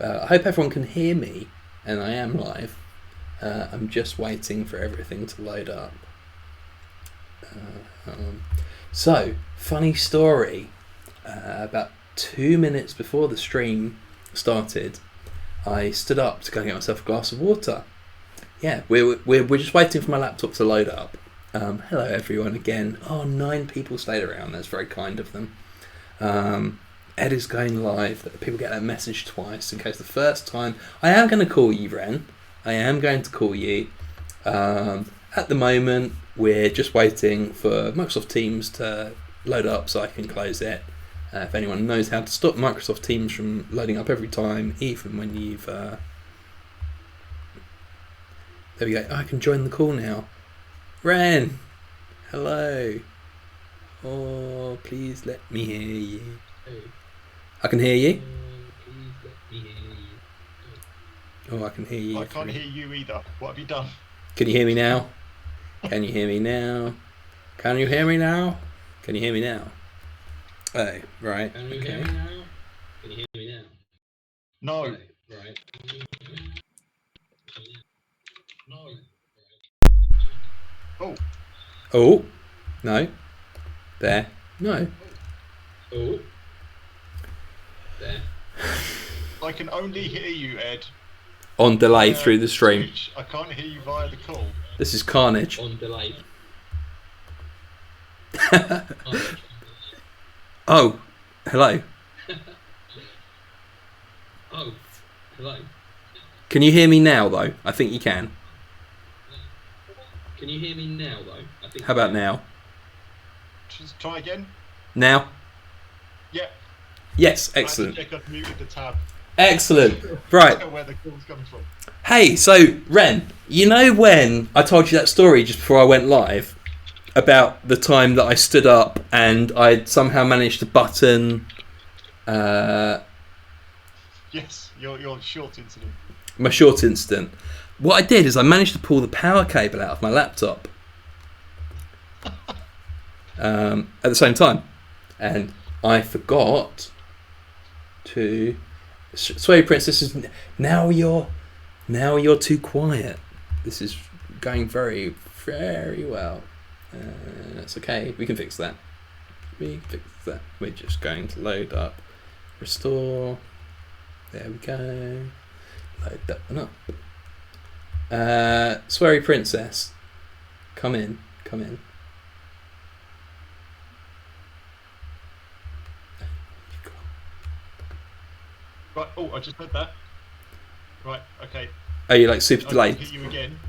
I hope everyone can hear me, and I am live. I'm just waiting for everything to load up. So, funny story. About 2 minutes before the stream started, I stood up to go get myself a glass of water. Yeah, we're just waiting for my laptop to load up. Hello everyone again. Oh, 9 people stayed around. That's very kind of them. Ed is going live. People get that message twice in case the first time. I am going to call you, Ren. I am going to call you. At the moment, we're just waiting for Microsoft Teams to load up so I can close it. If anyone knows how to stop Microsoft Teams from loading up every time, even when you've... There we go. I can join the call now. Ren! Hello. Oh, please let me hear you. I can hear you. Oh, I can hear you. I can't hear you either. What have you done? Can you hear me now? Can you hear me now? Can you hear me now? Can you hear me now? Oh, right. Can you okay. hear me now? Can you hear me now? No. Right. No. Oh. Oh. No. There. No. Oh. There. I can only hear you, Ed. On delay through the stream. Switch. I can't hear you via the call. This is carnage. On delay. Oh. Hello. Oh. Hello. Can you hear me now, though? I think you can. Can you hear me now, though? I think. How about now? Just try again. Now? Yeah. Yes, I excellent. had to check I've muted the tab. Excellent. Right. Where the call's coming from. Hey, so, Ren, you know when I told you that story just before I went live about the time that I stood up and I'd somehow managed to button Yes, your short incident. my short incident? What I did is I managed to pull the power cable out of my laptop at the same time. And I forgot to... Sweary Princess is... Now you're too quiet. This is going very, very well. That's okay. We can fix that. We're just going to load up. Restore. There we go. Load that one up. Sweary Princess. Come in. Right. Oh, I just heard that. Right. Okay. Are you like super I delayed? can hear you again.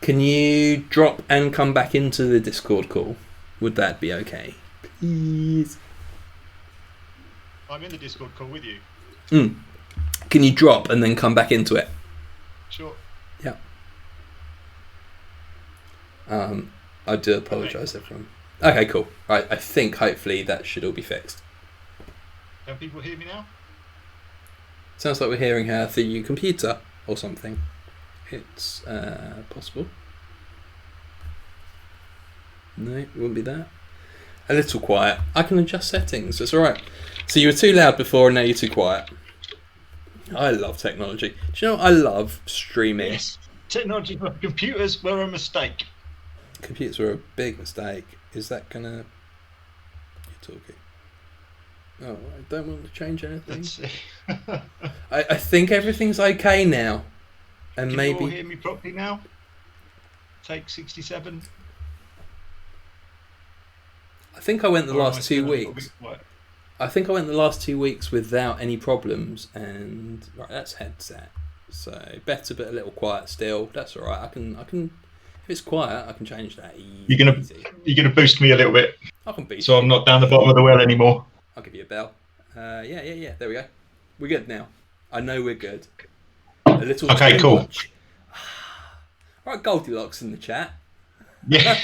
Can you drop and come back into the Discord call? Would that be okay? Please. I'm in the Discord call with you. Can you drop and then come back into it? Sure. Yeah. I do apologise, everyone. Okay, cool. Right, I think hopefully that should all be fixed. Can people hear me now? Sounds like we're hearing her through your computer or something. It's possible. No, it wouldn't be that. A little quiet. I can adjust settings. It's alright. So you were too loud before and now you're too quiet. I love technology. Do you know what I love? Streaming. Yes. Technology for computers were a mistake. Computers were a big mistake. Is that gonna... You're talking. Oh, I don't want to change anything. Let's see. I think everything's okay now. And Can maybe... you all hear me properly now? Take 67. I think I went the Or am I last still 2 a little weeks. bit quiet? I think I went the last 2 weeks without any problems, and right, that's headset. So better, but a little quiet still. That's all right. I can. If it's quiet, I can change that. You're gonna boost me a little bit, I can beat. so I'm not down the bottom of the well anymore. I'll give you a bell. Yeah. There we go. We're good now. I know we're good. A little. Okay, too cool. Much. Right, Goldilocks in the chat. Yeah.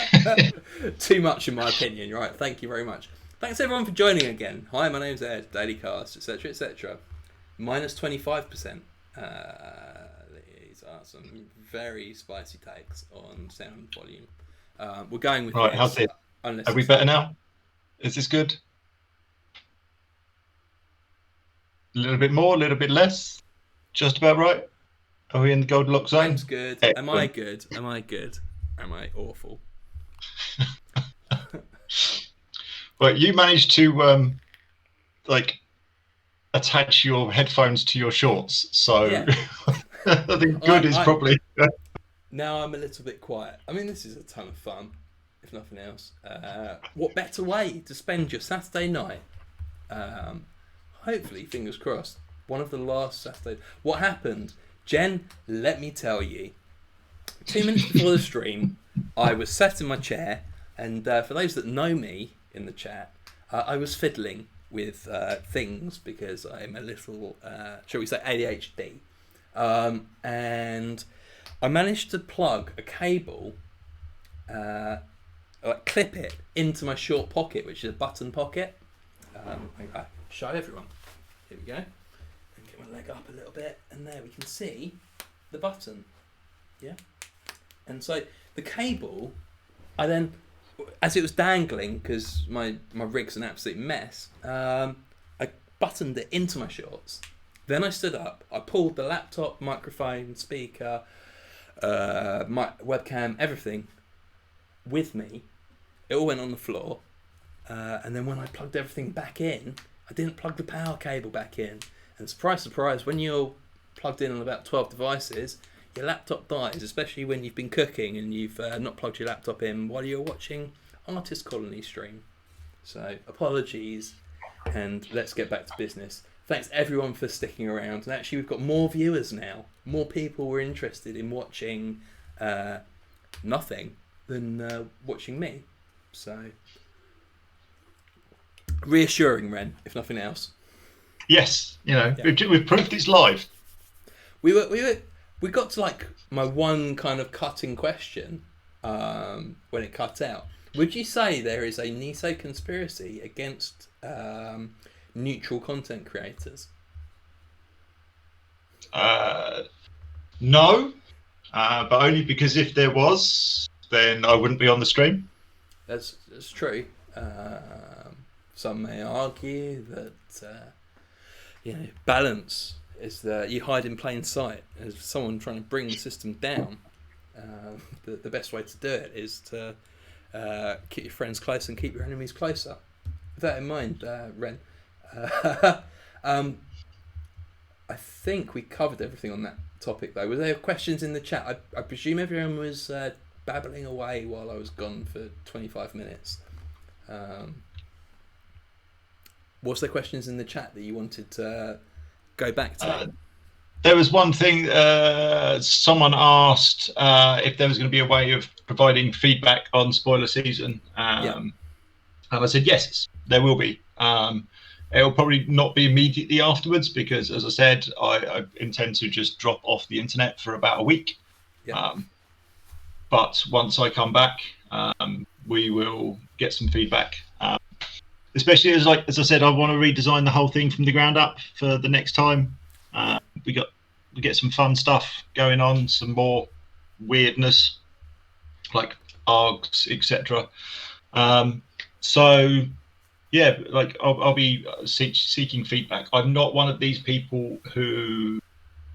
Too much in my opinion, right? Thank you very much. Thanks everyone for joining again. Hi, my name's Ed, Daily Cast, etc, etc. Minus 25%. These are some very spicy takes on sound volume. We're going with Right, yes, how's it? unless Are we better now? Is this good? A little bit more, a little bit less? just about right? Are we in the Goldilocks zone? Ren's good. Am I Excellent. good? Am I good? Am I awful? Well, you managed to like attach your headphones to your shorts, so Yeah. I think good is I probably. Now I'm a little bit quiet. I mean, this is a ton of fun, if nothing else. What better way to spend your Saturday night? Hopefully, fingers crossed, one of the last Saturdays. What happened? Jen, let me tell you. 2 minutes before the stream, I was sat in my chair, and for those that know me in the chat, I was fiddling with things because I'm a little, shall we say, ADHD. And I managed to plug a cable, clip it into my short pocket, which is a button pocket. I show everyone. Here we go. And get my leg up a little bit, and there we can see the button. Yeah. And so the cable, I then, as it was dangling, because my rig's an absolute mess, I buttoned it into my shorts. Then I stood up, I pulled the laptop, microphone, speaker, my webcam, everything with me. It all went on the floor. And then when I plugged everything back in, I didn't plug the power cable back in. And surprise, surprise, when you're plugged in on about 12 devices, your laptop dies, especially when you've been cooking and you've not plugged your laptop in while you're watching Artist Colony stream. So apologies, and let's get back to business. Thanks everyone for sticking around. And actually, we've got more viewers now. More people were interested in watching nothing than watching me. So reassuring, Ren, if nothing else. Yes, Yeah. we've proved it's live. We got to like my one kind of cutting question when it cut out. Would you say there is a NISO conspiracy against neutral content creators? No, but only because if there was, then I wouldn't be on the stream. That's true. Some may argue that balance is that you hide in plain sight. As someone trying to bring the system down, the best way to do it is to keep your friends close and keep your enemies closer. With that in mind, Ren, I think we covered everything on that topic, though. Were there questions in the chat? I presume everyone was babbling away while I was gone for 25 minutes. Was there questions in the chat that you wanted to go back to? There was one thing someone asked if there was going to be a way of providing feedback on spoiler season. And I said, yes, there will be. It'll probably not be immediately afterwards because, as I said, I intend to just drop off the internet for about a week. But once I come back, we will get some feedback. Especially as I said, I want to redesign the whole thing from the ground up for the next time. We get some fun stuff going on, some more weirdness, like args, etc. So yeah, like I'll be seeking feedback. I'm not one of these people who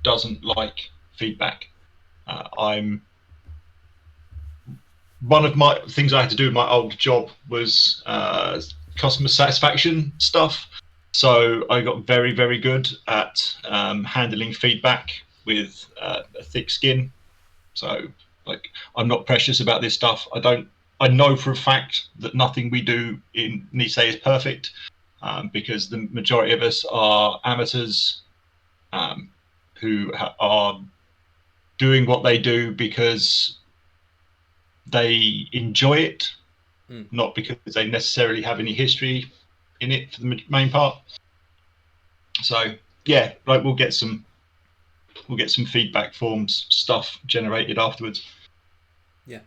doesn't like feedback. I'm one of my things I had to do in my old job was customer satisfaction stuff. So I got very, very good at handling feedback with a thick skin. So like I'm not precious about this stuff. I know for a fact that nothing we do in Nice is perfect because the majority of us are amateurs who are doing what they do because they enjoy it, not because they necessarily have any history in it for the main part. So yeah, like we'll get some feedback forms stuff generated afterwards. Yeah,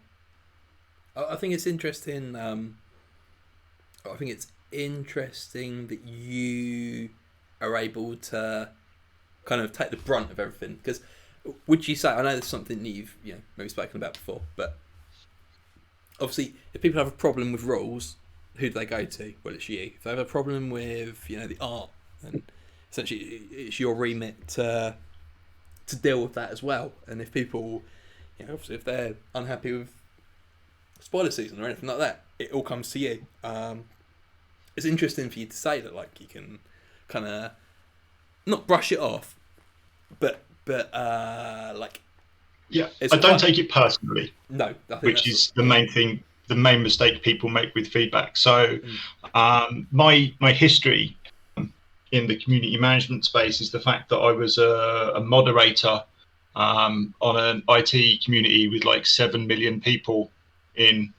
I think it's interesting. I think it's interesting that you are able to kind of take the brunt of everything. Because would you say, I know there's something that you've maybe spoken about before, but obviously if people have a problem with rules, who do they go to? Well, it's you. If they have a problem with the art, then essentially it's your remit to to deal with that as well. And if people, obviously if they're unhappy with spoiler season or anything like that, it all comes to you. It's interesting for you to say that, like, you can kind of not brush it off, but like, yeah, I don't take it personally. No, I think which is the main thing, the main mistake people make with feedback. So, my history in the community management space is the fact that I was a moderator on an IT community with like 7 million people in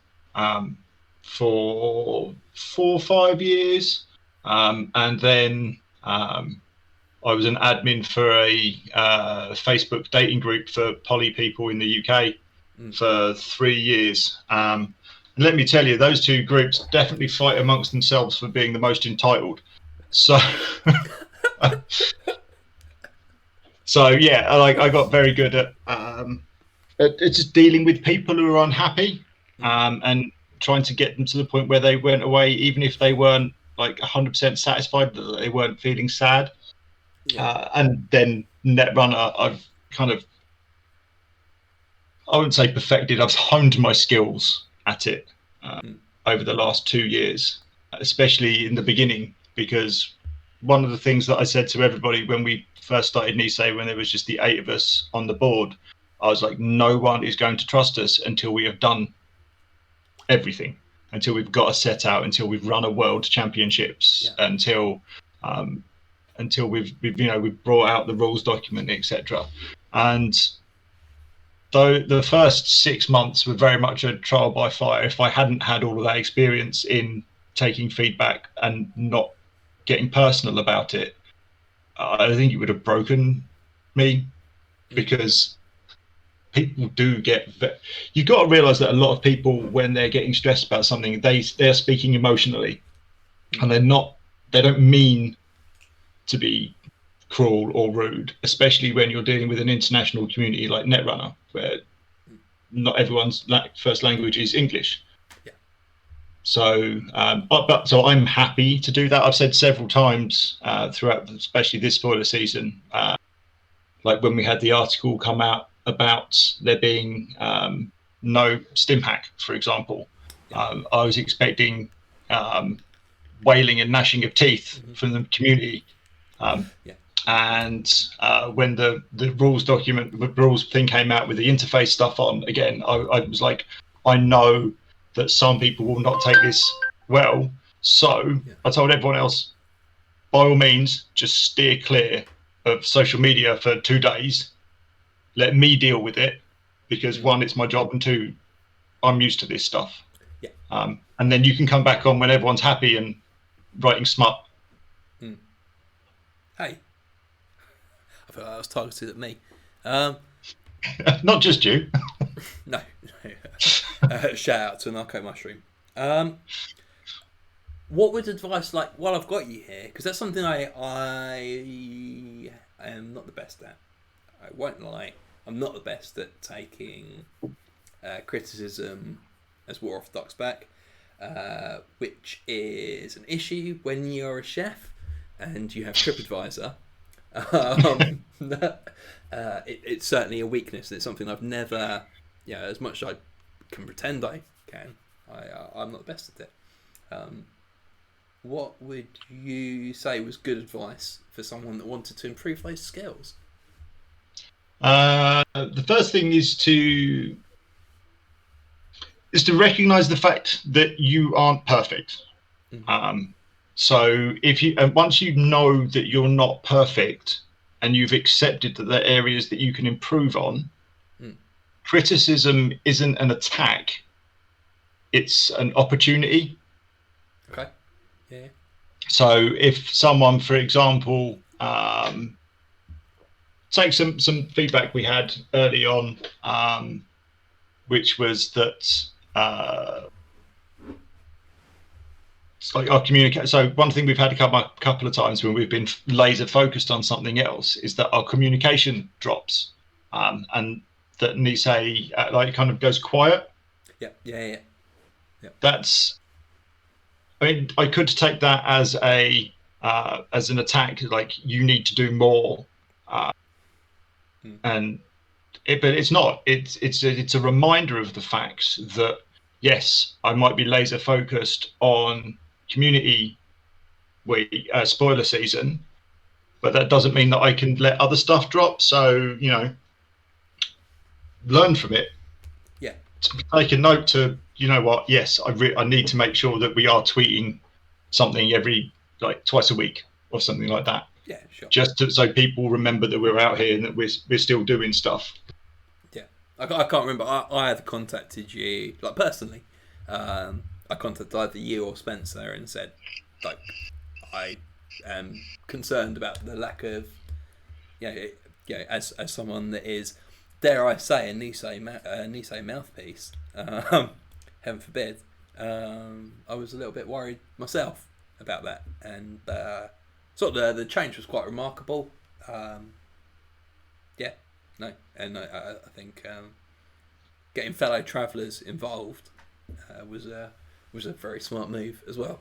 for 4 or 5 years, and then I was an admin for a Facebook dating group for poly people in the UK for 3 years. And let me tell you, those two groups definitely fight amongst themselves for being the most entitled. So, yeah, I got very good at just dealing with people who are unhappy, and trying to get them to the point where they went away, even if they weren't like 100% satisfied, that they weren't feeling sad. And then Netrunner, I've kind of, I wouldn't say perfected, I've honed my skills at it over the last 2 years, especially in the beginning, because one of the things that I said to everybody when we first started Nisei, when there was just the 8 of us on the board, I was like, no one is going to trust us until we have done everything, until we've got a set out, until we've run a world championships, until we've brought out the rules document, etc. And though the first 6 months were very much a trial by fire, if I hadn't had all of that experience in taking feedback and not getting personal about it, I think it would have broken me, because people do get. You've got to realise that a lot of people, when they're getting stressed about something, they're speaking emotionally, and they don't mean to be cruel or rude, especially when you're dealing with an international community like Netrunner, where not everyone's first language is English. So, so I'm happy to do that. I've said several times throughout, especially this spoiler season, like when we had the article come out about there being no stim hack, for example, I was expecting wailing and gnashing of teeth from the community. And when the rules document, the rules thing came out with the interface stuff on, again, I was like, I know that some people will not take this well. So I told everyone else, by all means, just steer clear of social media for 2 days. Let me deal with it, because 1, it's my job, and 2, I'm used to this stuff. And then you can come back on when everyone's happy and writing smut. Hey, I feel like that was targeted at me. Not just you. No. Shout out to Narco Mushroom. What would advice, like, while I've got you here, because that's something I am not the best at. I won't lie. I'm not the best at taking criticism as war off duck's back, which is an issue when you're a chef and you have TripAdvisor. It's certainly a weakness. It's something I've never, as much as I can pretend I can, I'm not the best at it. What would you say was good advice for someone that wanted to improve those skills? The first thing is to recognize the fact that you aren't perfect. So once you know that you're not perfect, and you've accepted that there are areas that you can improve on, criticism isn't an attack, it's an opportunity. Okay. Yeah. So if someone, for example, take some feedback we had early on, which was that it's like our communication. So one thing we've had a couple of times when we've been laser focused on something else is that our communication drops, and that Nisei like kind of goes quiet. Yeah. That's. I mean, I could take that as an attack. Like, you need to do more. And but it's not. It's a reminder of the facts that yes, I might be laser focused on community week spoiler season, but that doesn't mean that I can let other stuff drop. So learn from it. Yeah. Take a note to what? Yes, I need to make sure that we are tweeting something every twice a week or something like that. Yeah, sure. Just so people remember that we're out here and that we're still doing stuff. Yeah, I can't remember. I had contacted you personally. I contacted either you or Spencer and said I am concerned about the lack of as someone that is, dare I say, a Nisei mouthpiece. Heaven forbid. I was a little bit worried myself about that, and the change was quite remarkable. I think getting fellow travellers involved was a very smart move as well.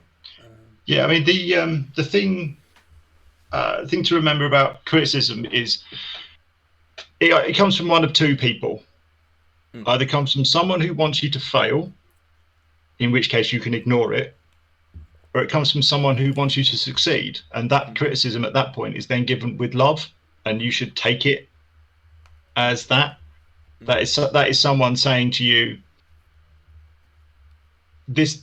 Yeah, I mean the thing to remember about criticism is it comes from one of two people. Either comes from someone who wants you to fail, in which case you can ignore it, or it comes from someone who wants you to succeed, and that criticism at that point is then given with love, and you should take it as that. That is someone saying to you, this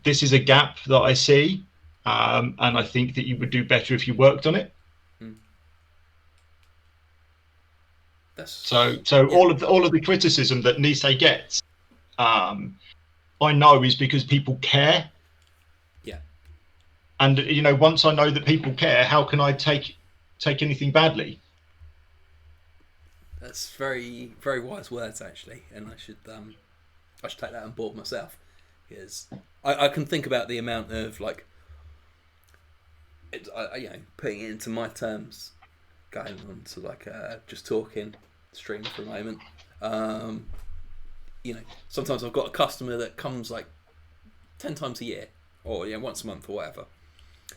is a gap that I see, and I think that you would do better if you worked on it. So all of the criticism that Nisei gets, I know is because people care. Yeah. And once I know that people care, how can I take anything badly? That's very, very wise words, actually, and I should take that on board myself, because I can think about the amount of putting it into my terms, going on to just talking stream for a moment. Sometimes I've got a customer that comes 10 times a year, or once a month or whatever,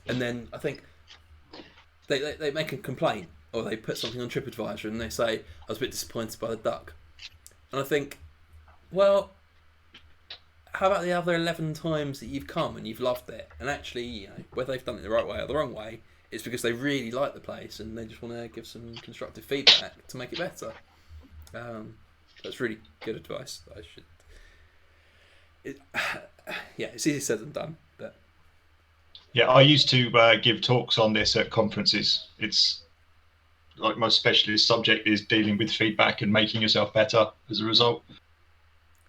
and then I think they make a complaint, or they put something on TripAdvisor and they say, I was a bit disappointed by the duck. And I think, well, how about the other 11 times that you've come and you've loved it? And actually, whether they've done it the right way or the wrong way, it's because they really like the place and they just want to give some constructive feedback to make it better. That's really good advice. It's easier said than done. But yeah, I used to give talks on this at conferences. It's my specialist subject is dealing with feedback and making yourself better as a result.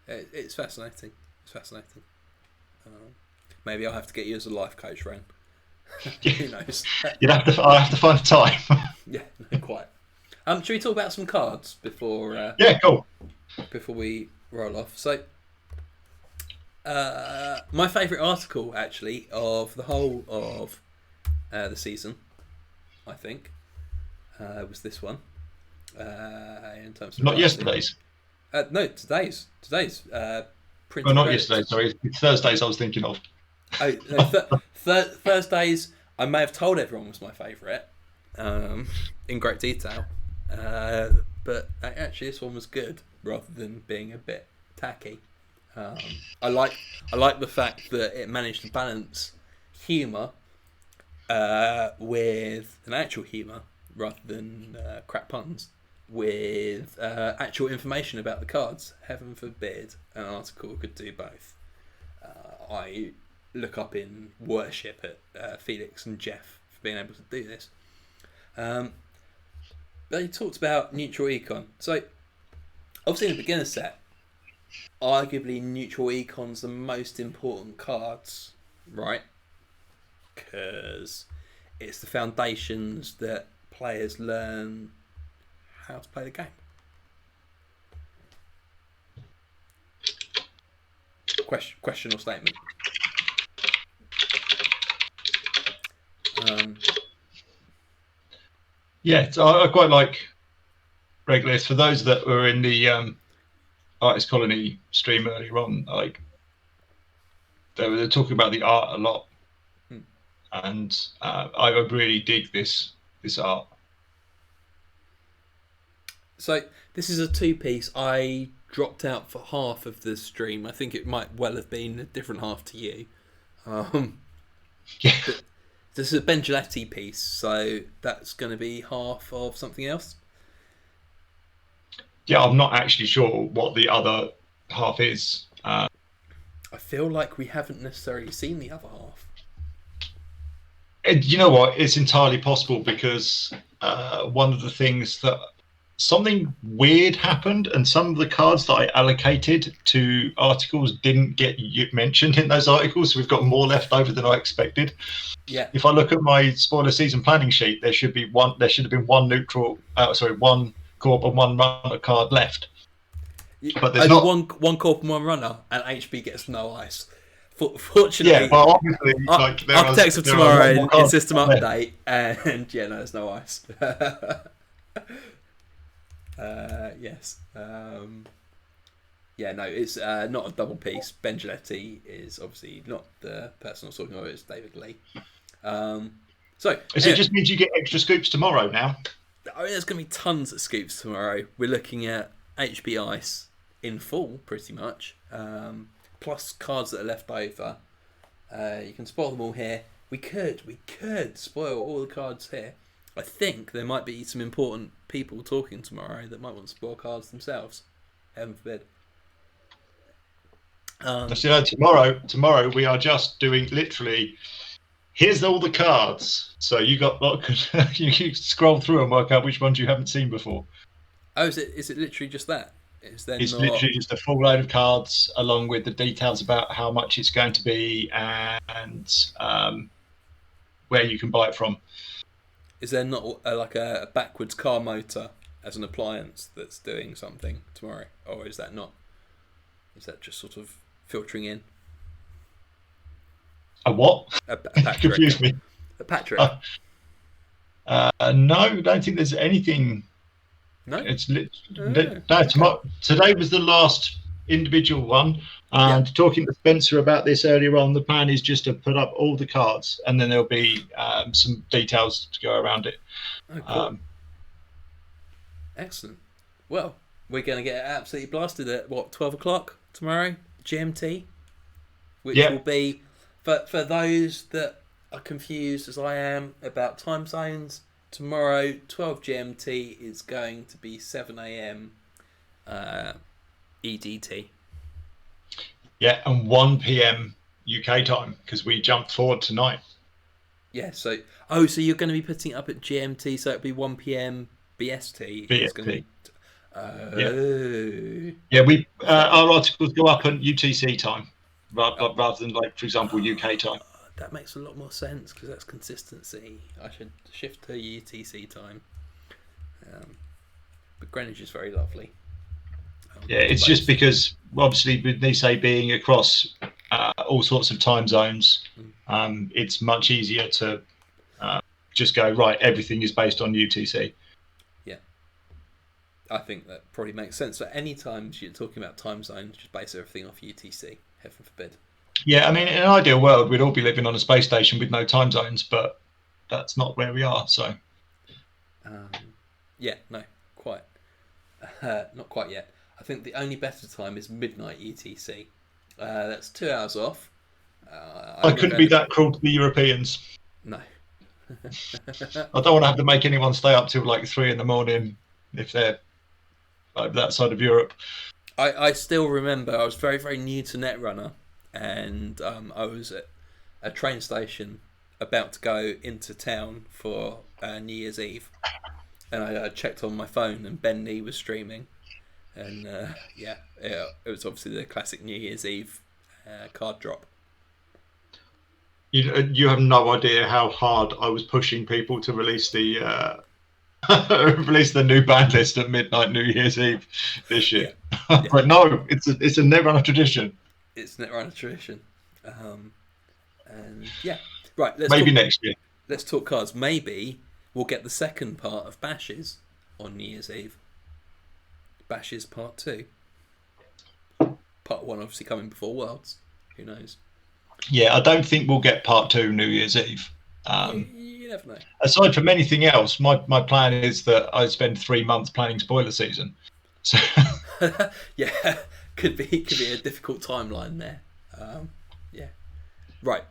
It's fascinating. Maybe I'll have to get you as a life coach, Ren. Who knows? I'll have to find a time. Yeah, no, quite. Should we talk about some cards before? Yeah, cool. Before we roll off, so my favourite article actually of the whole of the season, I think, was this one. In terms of not yesterday's. No, today's. Well, not yesterday. Sorry, it's Thursdays. I was thinking of. Oh, no, Thursdays. I may have told everyone was my favourite, in great detail, but actually this one was good rather than being a bit tacky. I like the fact that it managed to balance humour with an actual humour rather than crap puns, with actual information about the cards. Heaven forbid an article could do both. I look up in worship at Felix and Jeff for being able to do this. They talked about neutral econ. So obviously in the beginner set, arguably neutral econ's the most important cards, right? Because it's the foundations that players learn how to play the game. Question or statement? Yeah, so I quite like Regulus. For those that were in the Artist Colony stream earlier on, they were talking about the art a lot, and I really dig this art. So this is a two-piece. I dropped out for half of the stream. I think it might well have been a different half to you. Yeah. But this is a Ben Gilletti piece, so that's going to be half of something else. Yeah, I'm not actually sure what the other half is. I feel like we haven't necessarily seen the other half. And you know what? It's entirely possible because one of the things that something weird happened, and some of the cards that I allocated to articles didn't get mentioned in those articles. So we've got more left over than I expected. Yeah. If I look at my spoiler season planning sheet, there should be one. There should have been one neutral. One corp and one runner card left. But there's not one corp and one runner, and HB gets no ice. Fortunately, yeah, but obviously, like Architects of Tomorrow in system update, and yeah, no, there's no ice. Yes. Yeah, no, it's not a double piece. Ben Gilletti is obviously not the person I was talking about. It's David Lee. So it just means you get extra scoops tomorrow now. I mean, there's going to be tons of scoops tomorrow. We're looking at HB Ice in full, pretty much. Plus cards that are left over. You can spoil them all here. We could spoil all the cards here. I think there might be some important people talking tomorrow that might want to spoil cards themselves. Heaven forbid. Tomorrow we are just doing literally. Here's all the cards. So you you scroll through and work out which ones you haven't seen before. Oh, is it literally just that? It's literally just a full load of cards along with the details about how much it's going to be and where you can buy it from. Is there not a backwards car motor as an appliance that's doing something tomorrow? Or is that not? Is that just sort of filtering in? A what? A Patrick. Confuse me. A Patrick. No, I don't think there's anything. No? It's tomorrow. Today was the last individual one. And talking to Spencer about this earlier on, the plan is just to put up all the cards, and then there'll be some details to go around it. Oh, cool. Excellent. Well, we're going to get absolutely blasted at 12 o'clock tomorrow, GMT, which will be for those that are confused as I am about time zones. Tomorrow, 12 GMT is going to be 7 a.m. EDT. Yeah, and 1 p.m. UK time because we jumped forward tonight. Yeah, so you're going to be putting it up at GMT, so it'll be 1 p.m. BST. It's going to be, we our articles go up at UTC time rather than, like, for example, UK time. That makes a lot more sense because that's consistency. I should shift to UTC time. But Greenwich is very lovely. It's just because obviously with Nisei being across all sorts of time zones, it's much easier to just go, right, everything is based on UTC. Yeah. I think that probably makes sense. So any times you're talking about time zones, just base everything off UTC. Heaven forbid. Yeah, I mean, in an ideal world, we'd all be living on a space station with no time zones, but that's not where we are, so. No, quite. Not quite yet. I think the only better time is midnight UTC. That's 2 hours off. I couldn't be that cruel to the Europeans. No. I don't want to have to make anyone stay up till like 3 a.m. if they're like that side of Europe. I still remember I was very, very new to Netrunner, and I was at a train station about to go into town for New Year's Eve, and I checked on my phone and Ben Nee was streaming, and it was obviously the classic New Year's Eve card drop. You have no idea how hard I was pushing people to release the release the new band list at midnight New Year's Eve this year. Yeah. But no, it's a Netrunner tradition. It's Netrunner tradition. Right. Maybe next year. Let's talk cards. Maybe we'll get the second part of Bashes on New Year's Eve. Bashes Part 2. Part 1 obviously coming before Worlds. Who knows? Yeah, I don't think we'll get Part 2 New Year's Eve. You never know. Aside from anything else, my plan is that I spend 3 months planning spoiler season. So Yeah, could be a difficult timeline there. Yeah, right.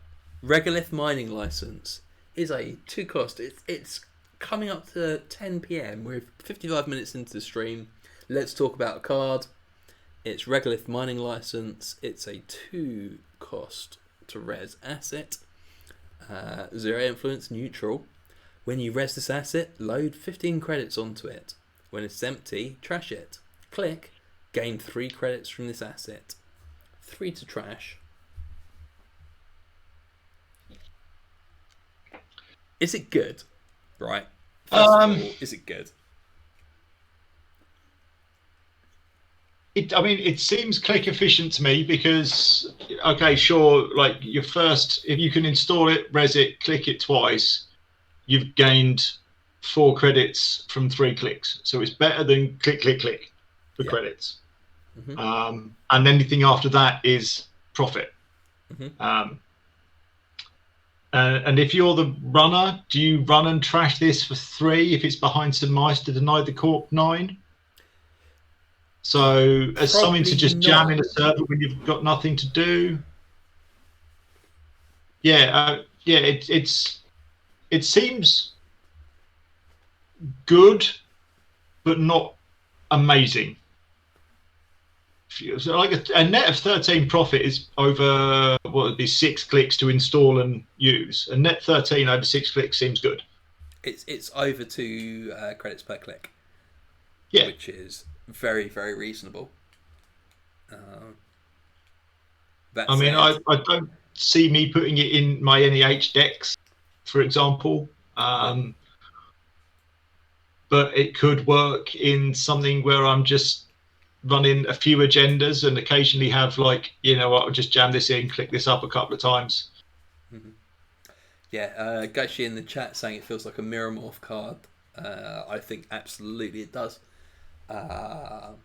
Regolith mining license is a 2 cost. It's coming up to 10 p.m. We're 55 minutes into the stream. Let's talk about a card. It's Regolith mining license. It's a 2 cost to res asset. 0 influence, neutral. When you res this asset, load 15 credits onto it. When it's empty, trash it. Click, gain 3 credits from this asset. 3 to trash. Is it good? Right. First of all, is it good? It seems click efficient to me because, okay, sure, like your first, if you can install it, res it, click it twice, you've gained 4 credits from 3 clicks. So it's better than click, click, click for credits. Mm-hmm. And anything after that is profit. Mm-hmm. And if you're the runner, do you run and trash this for 3 if it's behind some mice to deny the corp 9? So as something to just jam in a server when you've got nothing to do. It seems good, but not amazing. So like a net of 13 profit is over what would be 6 clicks to install and use. A net 13 over 6 clicks seems good. It's over 2 credits per click. Yeah, which is very, very reasonable. I don't see me putting it in my NEH decks, for example. But it could work in something where I'm just running a few agendas and occasionally have I'll just jam this in, click this up a couple of times. Mm-hmm. Yeah, Gashi in the chat saying it feels like a mirror morph card. I think absolutely it does. I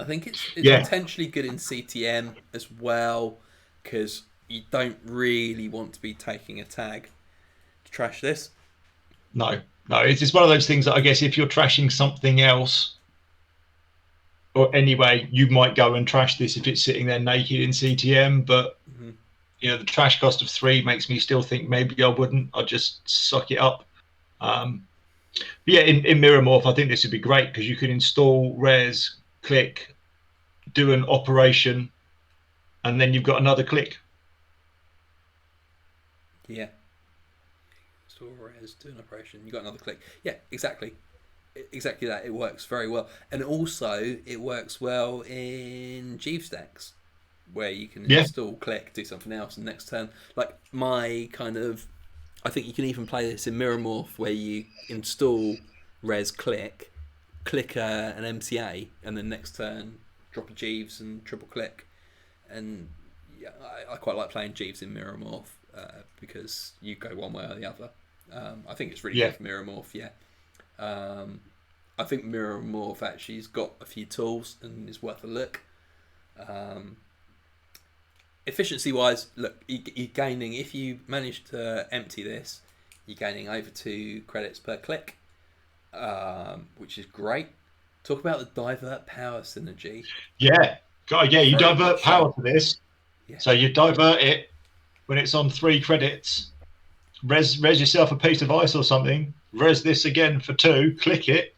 think it's potentially good in CTM as well, because you don't really want to be taking a tag to trash this. No, it's one of those things that I guess if you're trashing something else, or anyway, you might go and trash this if it's sitting there naked in CTM, but the trash cost of 3 makes me still think maybe I wouldn't. I'd just suck it up. In Mirror Morph, I think this would be great because you can install, res, click, do an operation, and then you've got another click. Yeah. Install, res, do an operation, you've got another click. Yeah, exactly. Exactly that. It works very well. And also, it works well in Jeeves decks, where you can install, click, do something else, and next turn. Like my kind of... I think you can even play this in Mirror Morph, where you install, res, click an MCA, and then next turn drop a Jeeves and triple click. And yeah, I quite like playing Jeeves in Mirror Morph because you go one way or the other. I think it's really good for Mirror Morph. Yeah, I think Mirror Morph actually has got a few tools and is worth a look. Efficiency wise, look, you're gaining, if you manage to empty this, you're gaining over 2 credits per click, which is great. Talk about the divert power synergy. You divert power to this. Yeah. So you divert it when it's on 3 credits, res yourself a piece of ice or something, res this again for 2, click it,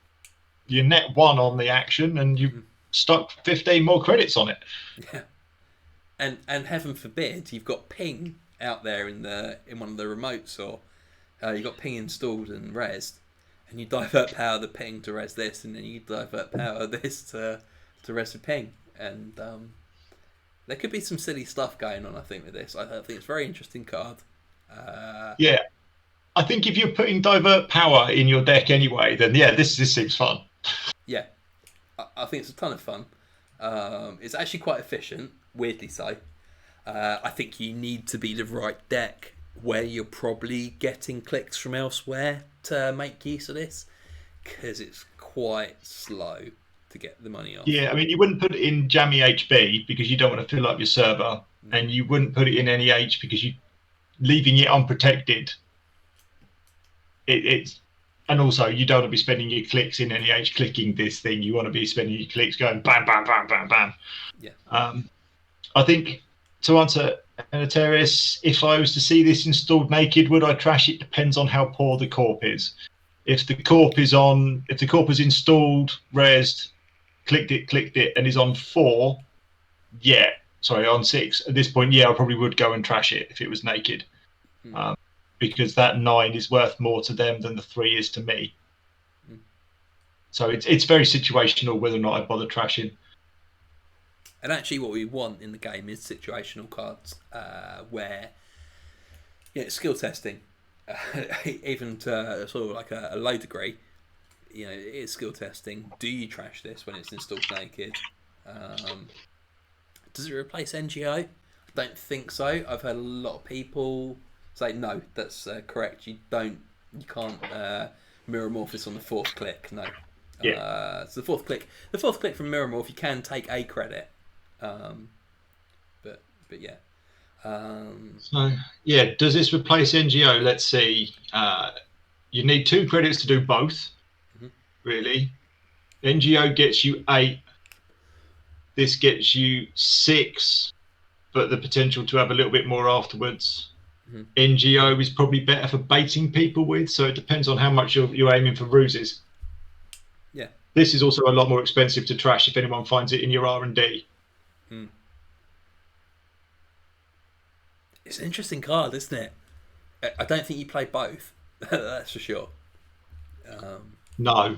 you net 1 on the action, and you stuck 15 more credits on it. Yeah. And heaven forbid you've got ping out there in one of the remotes, or you've got ping installed and resed, and you divert power the ping to res this, and then you divert power this to res the ping, and there could be some silly stuff going on. I think with this, I think it's a very interesting card. I think if you're putting divert power in your deck anyway, then this seems fun. Yeah, I think it's a ton of fun. It's actually quite efficient. Weirdly so. I think you need to be the right deck where you're probably getting clicks from elsewhere to make use of this, because it's quite slow to get the money off. Yeah, you wouldn't put it in Jammy HB because you don't want to fill up your server, and you wouldn't put it in NEH because leaving it unprotected it's, and also you don't want to be spending your clicks in NEH clicking this thing. You want to be spending your clicks going bam, bam, bam, bam, bam. Yeah. I think to answer Anatarius, if I was to see this installed naked, would I trash it? Depends on how poor the corp is. If the corp is installed, resed, clicked it, and is on 4, on 6. At this point, I probably would go and trash it if it was naked, because that 9 is worth more to them than the 3 is to me. So it's very situational whether or not I bother trashing. And actually, what we want in the game is situational cards where skill testing, even to sort of like a low degree, it is skill testing. Do you trash this when it's installed naked? Does it replace NGO? I don't think so. I've heard a lot of people say no. That's correct. You can't mirror morph this on the 4th click. No. Yeah. So the 4th click from mirror morph, you can take a credit. But yeah. Does this replace NGO? Let's see. You need 2 credits to do both. Really. NGO gets you 8. This gets you 6, but the potential to have a little bit more afterwards. NGO is probably better for baiting people with, so it depends on how much you're aiming for ruses. Yeah. This is also a lot more expensive to trash if anyone finds it in your R&D. It's an interesting card, isn't it? I don't think you play both. That's for sure. No.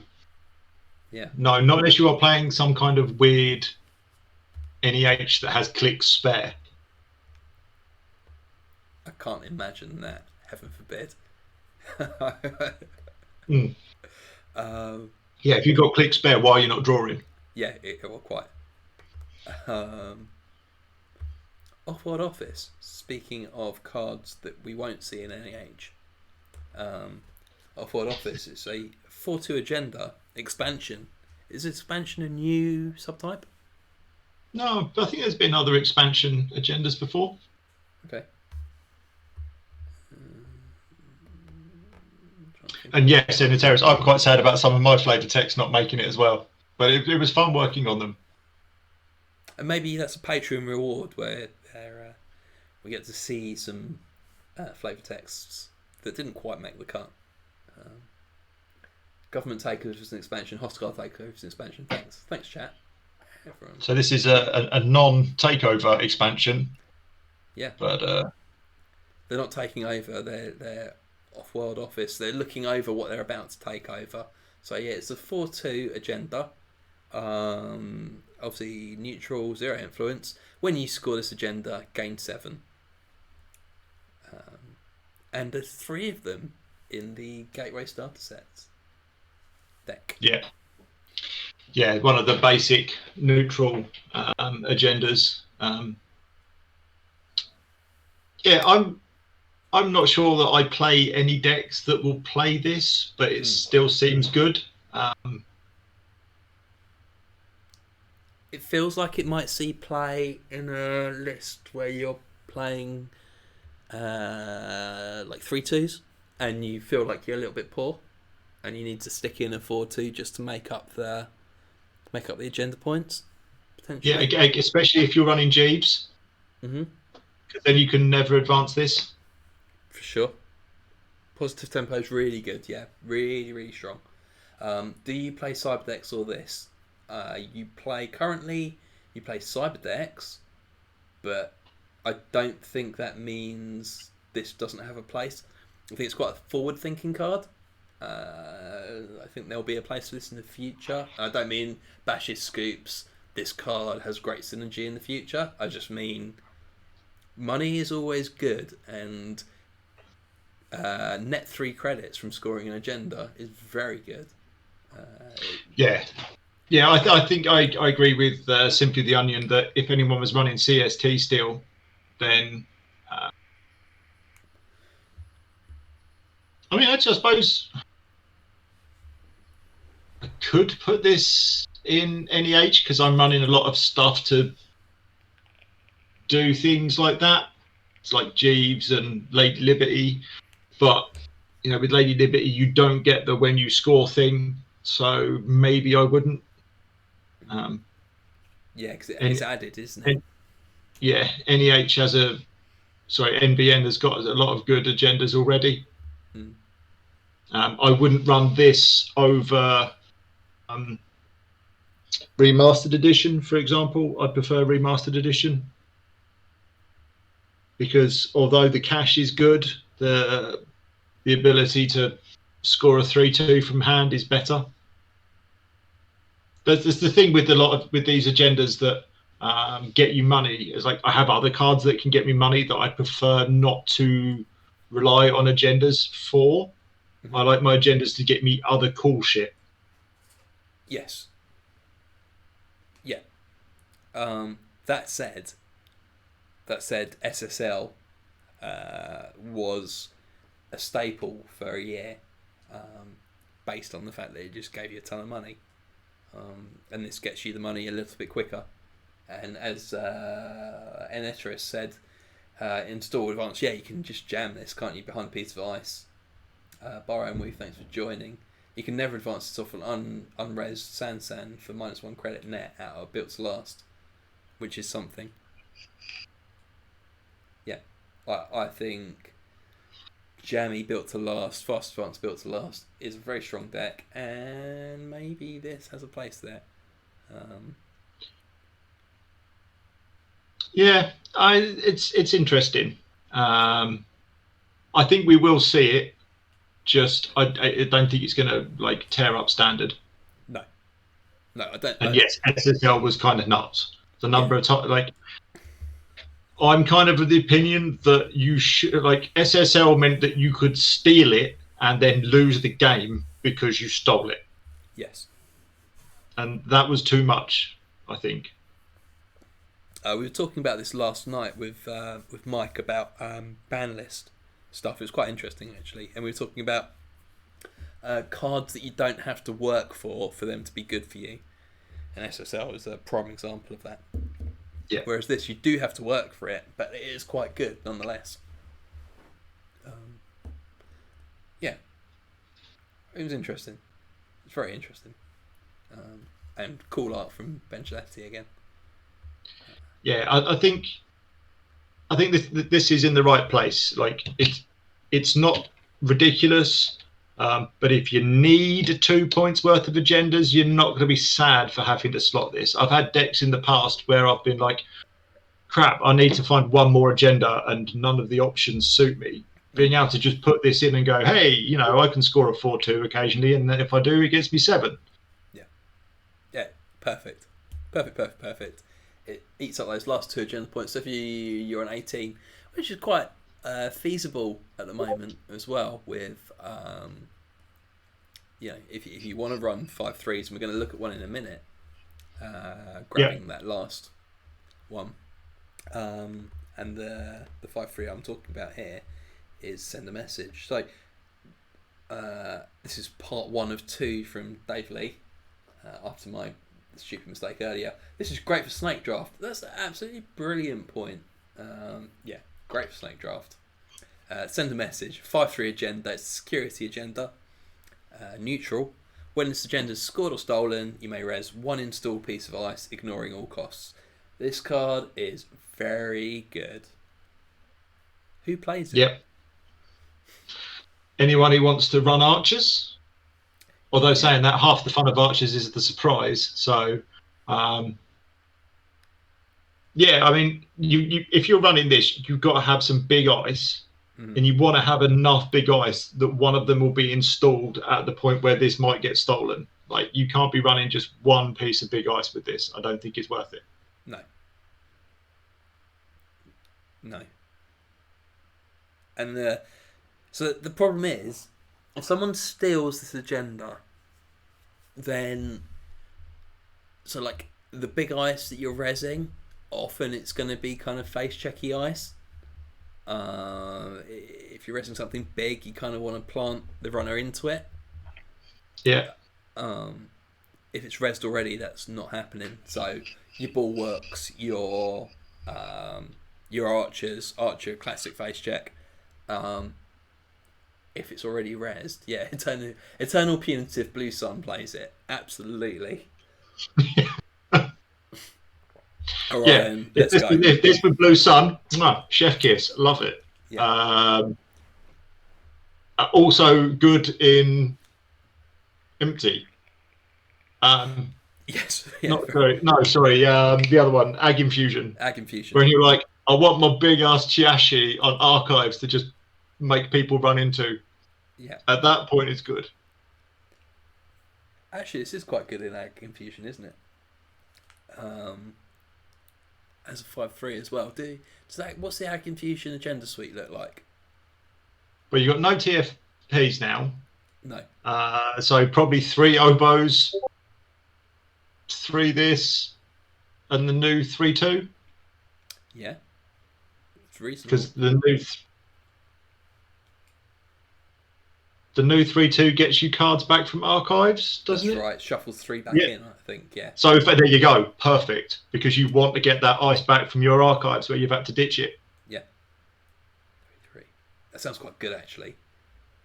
Yeah. No, not unless you are playing some kind of weird NEH that has clicks spare. I can't imagine that. Heaven forbid. If you've got clicks spare, why are you not drawing? Yeah, well, quite. Off-World Office. Speaking of cards that we won't see in NEH, Off-World Office is a 4/2 agenda expansion. Is expansion a new subtype? No, I think there's been other expansion agendas before. Okay. And yes, Sanitarius, I'm quite sad about some of my flavour text not making it as well. But it was fun working on them. And maybe that's a Patreon reward where we get to see some flavour texts that didn't quite make the cut. Government takeovers is an expansion. Hostile takeovers is an expansion. Thanks, chat. Everyone. So this is a non-takeover expansion. Yeah. But they're not taking over. They're Off-World Office. They're looking over what they're about to take over. So yeah, it's a 4/2 agenda. Obviously neutral, 0 influence. When you score this agenda, gain 7. And there's 3 of them in the Gateway starter sets deck. Yeah, one of the basic neutral agendas. I'm not sure that I play any decks that will play this, but it still seems good. It feels like it might see play in a list where you're playing like 3/2s and you feel like you're a little bit poor and you need to stick in a 4/2 just to make up the agenda points, potentially. Yeah, especially if you're running Jeeves. Because then you can never advance this. For sure. Positive tempo is really good, yeah. Really, really strong. Do you play Cyberdex or this? You play Cyberdex, but I don't think that means this doesn't have a place. I think it's quite a forward-thinking card. I think there'll be a place for this in the future. I don't mean Bash's Scoops. This card has great synergy in the future. I just mean money is always good, and net 3 credits from scoring an agenda is very good. I think I agree with Simply the Onion that if anyone was running CST still, then I suppose I could put this in NEH because I'm running a lot of stuff to do things like that. It's like Jeeves and Lady Liberty, but with Lady Liberty, you don't get the when you score thing, so maybe I wouldn't. Yeah, because Any, it's added, isn't it? NEH has NBN has got a lot of good agendas already. Mm. I wouldn't run this over remastered edition, for example. I'd prefer remastered edition because although the cache is good, the ability to score a 3-2 from hand is better. There's the thing with with these agendas that get you money. Is like I have other cards that can get me money that I prefer not to rely on agendas for. Mm-hmm. I like my agendas to get me other cool shit. Yes. Yeah. That said, SSL was a staple for a year, based on the fact that it just gave you a ton of money, and this gets you the money a little bit quicker. And as Enetris said, install advanced. Yeah, you can just jam this, can't you, behind a piece of ice. Borrow and Weave, thanks for joining. You can never advance this off an unres Sansan for -1 credit net out of built to last, which is something. Yeah, I think Jammy built to last, Fast Advance built to last is a very strong deck, and maybe this has a place there. It's interesting. I think we will see it. Just I don't think it's going to like tear up standard. No, I don't. And yes, SSL was kind of nuts. The number of times, like, I'm kind of the opinion that you should, like, SSL meant that you could steal it and then lose the game because you stole it. Yes. And that was too much, I think. We were talking about this last night with Mike about ban list stuff. It was quite interesting, actually. And we were talking about cards that you don't have to work for them to be good for you. And SSL is a prime example of that. Yeah. Whereas this, you do have to work for it, but it is quite good nonetheless. Yeah. It was interesting. It's very interesting. And cool art from Benchletti again. Yeah, I think this is in the right place. Like it's not ridiculous, but if you need 2 points worth of agendas, you're not going to be sad for having to slot this. I've had decks in the past where I've been like, crap, I need to find one more agenda, and none of the options suit me. Being able to just put this in and go, hey, I can score a 4-2 occasionally, and if I do, it gets me 7. Yeah, perfect. It eats up those last 2 agenda points. So if you're on 18, which is quite feasible at the moment as well. With if you want to run 5-3s, and we're going to look at one in a minute, grabbing that last one, and the 5-3 I'm talking about here is send a message. So this is part 1 of 2 from Dave Lee after my stupid mistake earlier. This is great for snake draft. That's an absolutely brilliant point. Great for snake draft. Send a message. 5-3 agenda. It's a security agenda. Neutral. When this agenda is scored or stolen, you may res 1 install piece of ice, ignoring all costs. This card is very good. Who plays it? Yep. Anyone who wants to run archers? Although saying that, half the fun of archers is the surprise. So, I mean, you if you're running this, you've got to have some big ice, and you want to have enough big ice that one of them will be installed at the point where this might get stolen. Like, you can't be running just one piece of big ice with this. I don't think it's worth it. No. And so the problem is, if someone steals this agenda, then like the big ice that you're resing, often it's going to be kind of face checky ice. If you're resing something big, you kind of want to plant the runner into it. Yeah. If it's resed already, that's not happening. So your bulwarks, your archer classic face check. if it's already rezzed. Yeah, Eternal Punitive Blue Sun plays it. Absolutely. Orion, let's go. If this with Blue Sun, chef kiss, love it. Yeah. Also good in empty. Yes. Yeah, Not very. No, sorry. The other one, Ag Infusion. Ag Infusion. When you're like, I want my big ass Chiashi on archives to just make people run into. Yeah. At that point, it's good. Actually, this is quite good in Ag Infusion, isn't it? As a 5/3 as well. What's the Ag Infusion agenda suite look like? Well, you've got no TFPs now. No. So probably 3 oboes, 3 this, and the new 3/2. Yeah. It's reasonable. Because the new 3/2 gets you cards back from archives, doesn't it? That's right. Shuffles 3 back in, I think. Yeah. So there you go. Perfect. Because you want to get that ice back from your archives where you've had to ditch it. Yeah. 3/3. That sounds quite good, actually.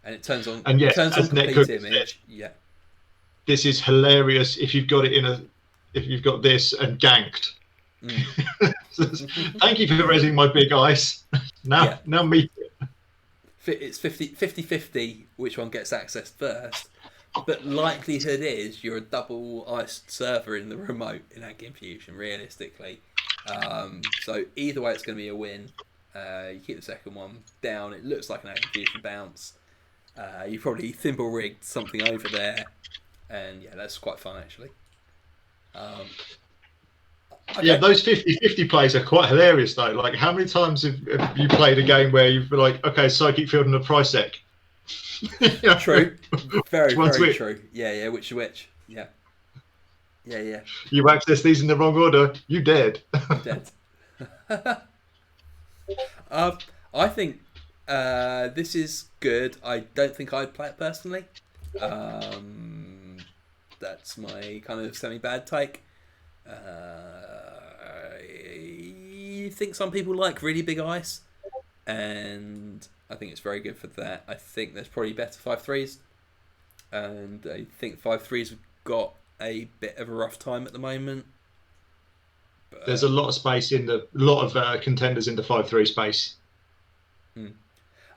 And it turns on. And yes, turns on complete image. Yeah. This is hilarious if you've got it if you've got this and ganked. Thank you for raising my big ice. Now meet it. It's 50-50 which one gets accessed first, but likelihood is you're a double iced server in the remote in Ag Infusion, realistically. So either way, it's going to be a win. You keep the second one down. It looks like an Ag Infusion bounce. You probably thimble rigged something over there, and yeah, that's quite fun actually. Okay. Yeah, those 50-50 plays are quite hilarious though. Like, how many times have you played a game where you've been like, okay, Psychic Field and a price sec? True. Very true. Yeah, which. Yeah. You access these in the wrong order, you dead. Dead. I think this is good. I don't think I'd play it personally. That's my kind of semi-bad take. I think some people like really big ice, and I think it's very good for that. I think there's probably better 5/3s, and I think 5/3s have got a bit of a rough time at the moment. But there's a lot of space in a lot of contenders in the 5/3 space.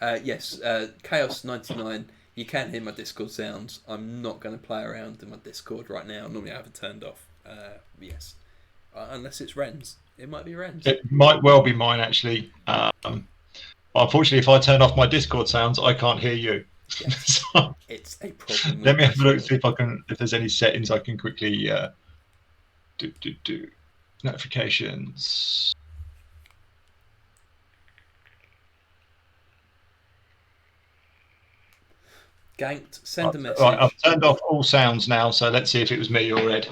Yes, Chaos 99. You can hear my Discord sounds. I'm not going to play around in my Discord right now. Normally I have it turned off. Yes, unless it's Ren's. It might be Ren's. It might well be mine actually. Unfortunately, if I turn off my Discord sounds, I can't hear you. Yes. So, it's a problem. Let me have a look, see if there's any settings I can quickly do. Notifications. Ganked. Send a message. Right, I've turned off all sounds now, so let's see if it was me or Ed.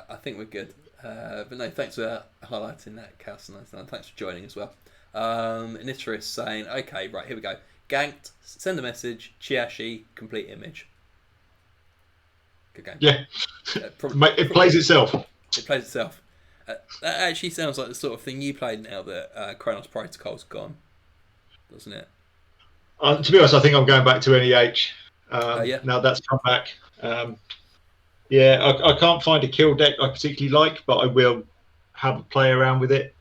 I think we're good. But no, thanks for highlighting that, Chaos 99. Thanks for joining as well. Initiaris saying, okay, right, here we go. Ganked, send a message, Chiashi, complete image. Good game. Yeah. It plays itself. It plays itself. That actually sounds like the sort of thing you played now that Chronos Protocol's gone, doesn't it? To be honest, I think I'm going back to NEH. Yeah. Now that's come back. I can't find a kill deck I particularly like, but I will have a play around with it,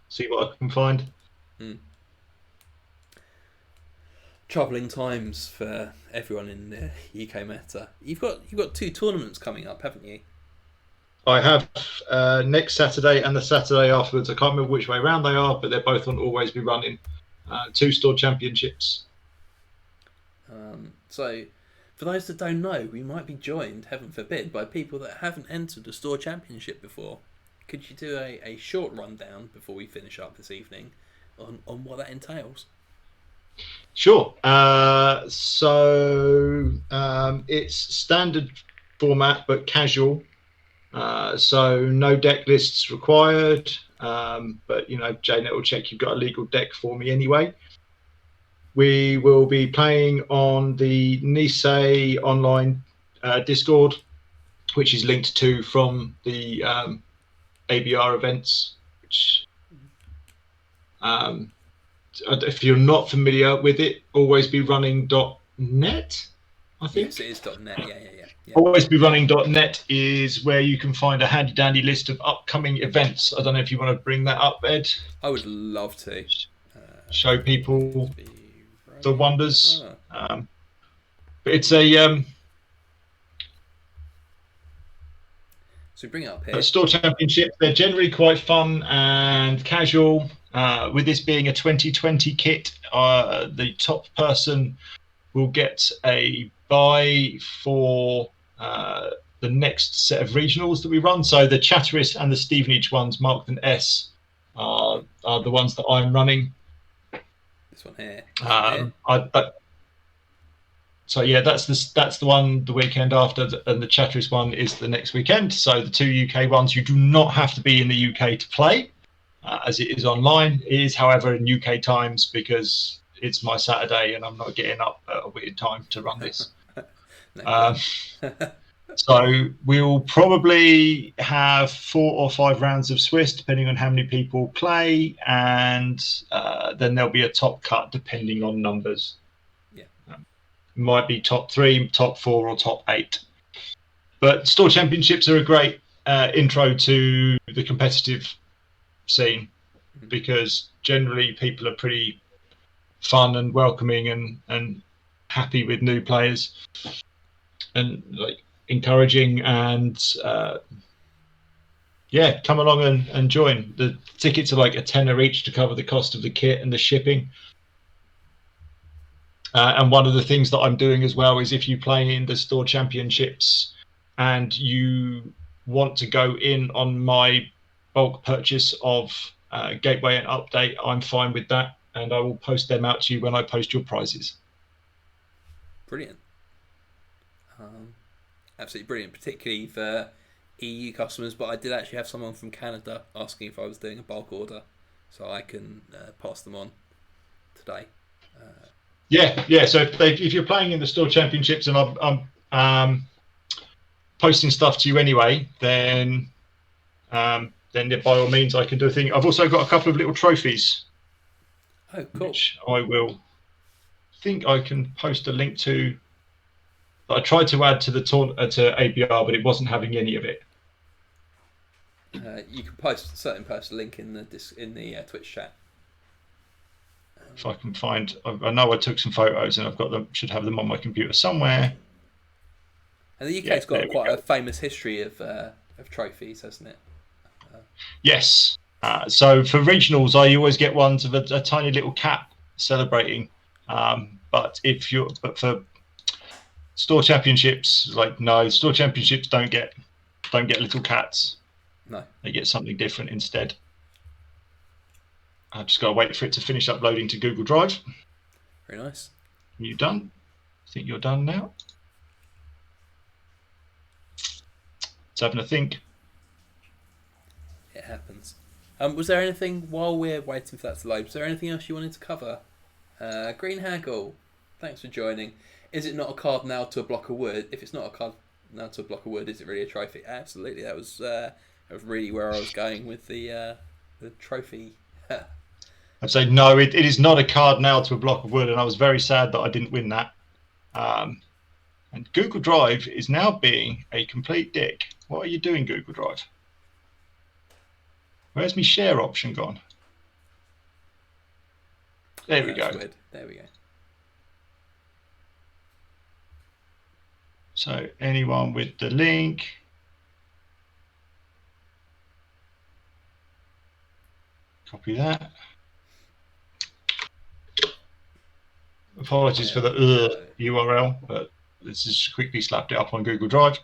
see what I can find. Troubling times for everyone in the UK meta. You've got 2 tournaments coming up, haven't you? I have next Saturday and the Saturday afterwards. I can't remember which way around they are, but they're both on Always Be Running. 2 store championships. So, for those that don't know, we might be joined, heaven forbid, by people that haven't entered a store championship before. Could you do a short rundown before we finish up this evening on what that entails? Sure. It's standard format but casual. So no deck lists required. But JNet will check you've got a legal deck for me anyway. We will be playing on the Nisei online Discord, which is linked to from the ABR events. if you're not familiar with it, alwaysberunning.net, I think. Yes, it is .net. Yeah. Alwaysberunning.net is where you can find a handy dandy list of upcoming events. I don't know if you want to bring that up, Ed. I would love to. Show people the wonders. Ah. But it's a So bring it up here. store championship. They're generally quite fun and casual. With this being a 2020 kit, the top person will get a buy for the next set of regionals that we run. So the Chatteris and the Stevenage ones, marked an S, are the ones that I'm running. This one here. So yeah, that's the one the weekend after, and the Chatteris one is the next weekend. So the 2 UK ones, you do not have to be in the UK to play, as it is online. It is, however, in UK times because it's my Saturday and I'm not getting up at a weird time to run this. So we'll probably have 4 or 5 rounds of Swiss, depending on how many people play, and then there'll be a top cut depending on numbers. Might be top 3, top 4, or top 8. But store championships are a great intro to the competitive scene, because generally people are pretty fun and welcoming and happy with new players, and like encouraging, and come along and join. The tickets are like a tenner each to cover the cost of the kit and the shipping. And one of the things that I'm doing as well is, if you play in the store championships and you want to go in on my bulk purchase of Gateway and Update, I'm fine with that, and I will post them out to you when I post your prizes. Brilliant. Absolutely brilliant, particularly for EU customers. But I did actually have someone from Canada asking if I was doing a bulk order, so I can pass them on today. Yeah. So if you're playing in the store championships and I'm posting stuff to you anyway, then by all means I can do a thing. I've also got a couple of little trophies. Oh, cool. Which I think I can post a link to. That I tried to add to the to ABR, but it wasn't having any of it. You can post a link in the Twitch chat. If I can find, I know I took some photos and I've got them. Should have them on my computer somewhere. And the UK's got quite a famous history of trophies, hasn't it? Yes. So for regionals, I always get ones of a tiny little cap celebrating. But for store championships, store championships don't get little cats. No, they get something different instead. I've just got to wait for it to finish uploading to Google Drive. Very nice. Are you done? I think you're done now. It's having a think. It happens. Was there anything, while we're waiting for that to load, was there anything else you wanted to cover? Green Haggle, thanks for joining. Is it not a card now to a block of wood? If it's not a card now to a block of wood, is it really a trophy? Absolutely. That was really where I was going with the trophy. I'd say no, it is not a card now to a block of wood, and I was very sad that I didn't win that. And Google Drive is now being a complete dick. What are you doing, Google Drive? Where's my share option gone? There we go. Weird. There we go. So anyone with the link. Copy that. Apologies for the URL, but let's just quickly slapped it up on Google Drive.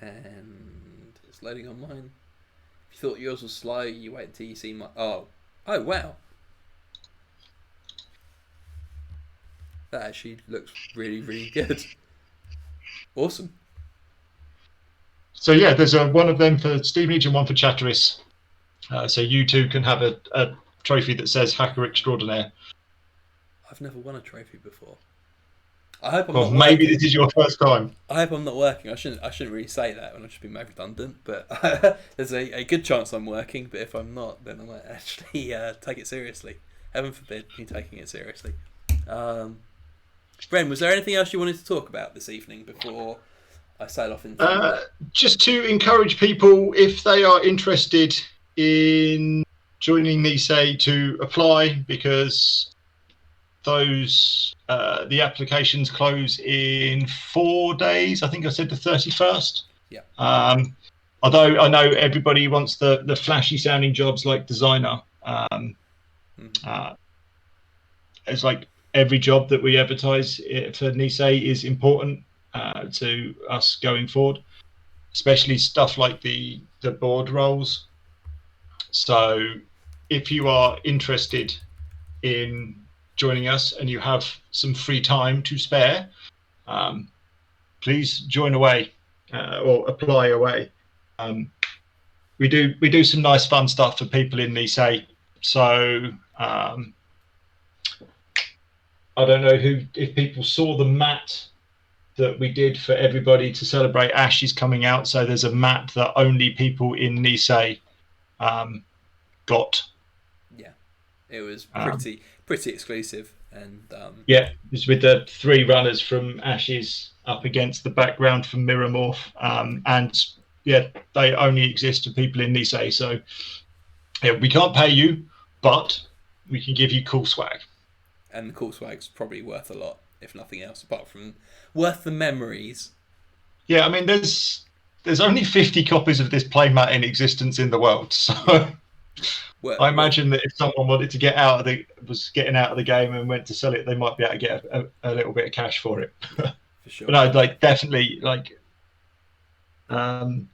And it's loading on mine. If you thought yours was slow, you wait until you see my... Oh, wow. That actually looks really, really good. Awesome. So yeah, there's one of them for Stevenage and one for Chatteris. So you two can have a trophy that says Hacker Extraordinaire. I've never won a trophy before. I hope I'm well, not maybe working. This is your first time. I hope I'm not working. I shouldn't really say that when I've just been made redundant. But there's a good chance I'm working. But if I'm not, then I might actually take it seriously. Heaven forbid me taking it seriously. Ren, was there anything else you wanted to talk about this evening before I sail off into... Just to encourage people, if they are interested in joining NISE, to apply, because those the applications close in 4 days. I think I said the 31st. Yeah. Although I know everybody wants the flashy sounding jobs like designer. It's like every job that we advertise for NISE is important to us going forward, especially stuff like the board roles. So if you are interested in joining us and you have some free time to spare, please join away or apply away. We do some nice fun stuff for people in NISE. So I don't know if people saw the mat that we did for everybody to celebrate Ashes coming out. So there's a mat that only people in NISE got. Yeah, it was pretty exclusive, and yeah, it's with the 3 runners from Ashes up against the background from Miramorph, and yeah, they only exist to people in NISE. So yeah, we can't pay you, but we can give you cool swag. And the cool swag's probably worth a lot, if nothing else, apart from worth the memories. Yeah, I mean, there's only 50 copies of this playmat in existence in the world, so I imagine that if someone wanted to was getting out of the game and went to sell it, they might be able to get a little bit of cash for it. For sure. But no, like definitely, like, and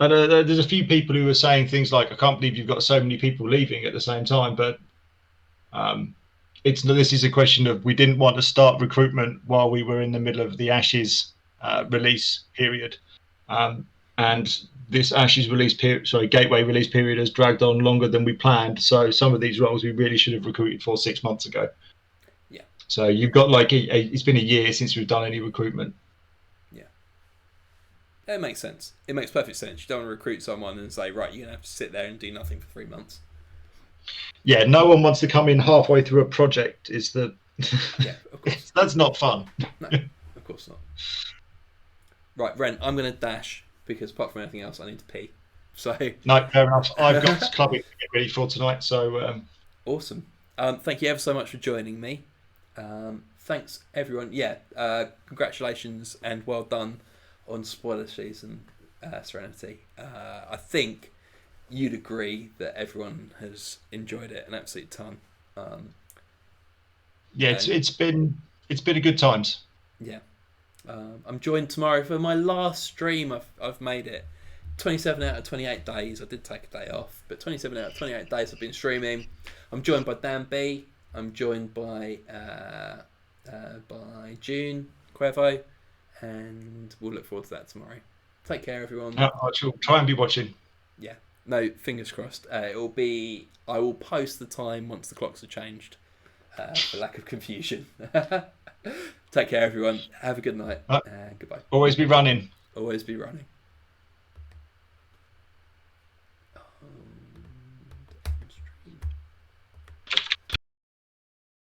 there's a few people who are saying things like, "I can't believe you've got so many people leaving at the same time," but this is a question of, we didn't want to start recruitment while we were in the middle of the Ashes release period, and this Ashes Gateway release period has dragged on longer than we planned. So some of these roles we really should have recruited for 6 months ago. Yeah. So you've got like it's been a year since we've done any recruitment. Yeah. It makes sense. It makes perfect sense. You don't want to recruit someone and say, right, you're gonna have to sit there and do nothing for 3 months. Yeah, no one wants to come in halfway through a project. Yeah, of course. That's not fun. No, of course not. Right, Ren, I'm going to dash, because apart from anything else, I need to pee. So no, fair enough. I've got clubbing to get ready for tonight. So awesome. Thank you ever so much for joining me. Thanks everyone. Yeah, congratulations and well done on spoiler season, Serenity. I think you'd agree that everyone has enjoyed it an absolute ton. Yeah, it's been a good times. Yeah. I'm joined tomorrow for my last stream. I've made it 27 out of 28 days. I did take a day off, but 27 out of 28 days I've been streaming. I'm joined by Dan B. I'm joined by June Quevo, and we'll look forward to that tomorrow. Take care, everyone. I shall try and be watching. Yeah. No, fingers crossed. I will post the time once the clocks are changed, for lack of confusion. Take care, everyone. Have a good night. Goodbye. Always be running. Always be running.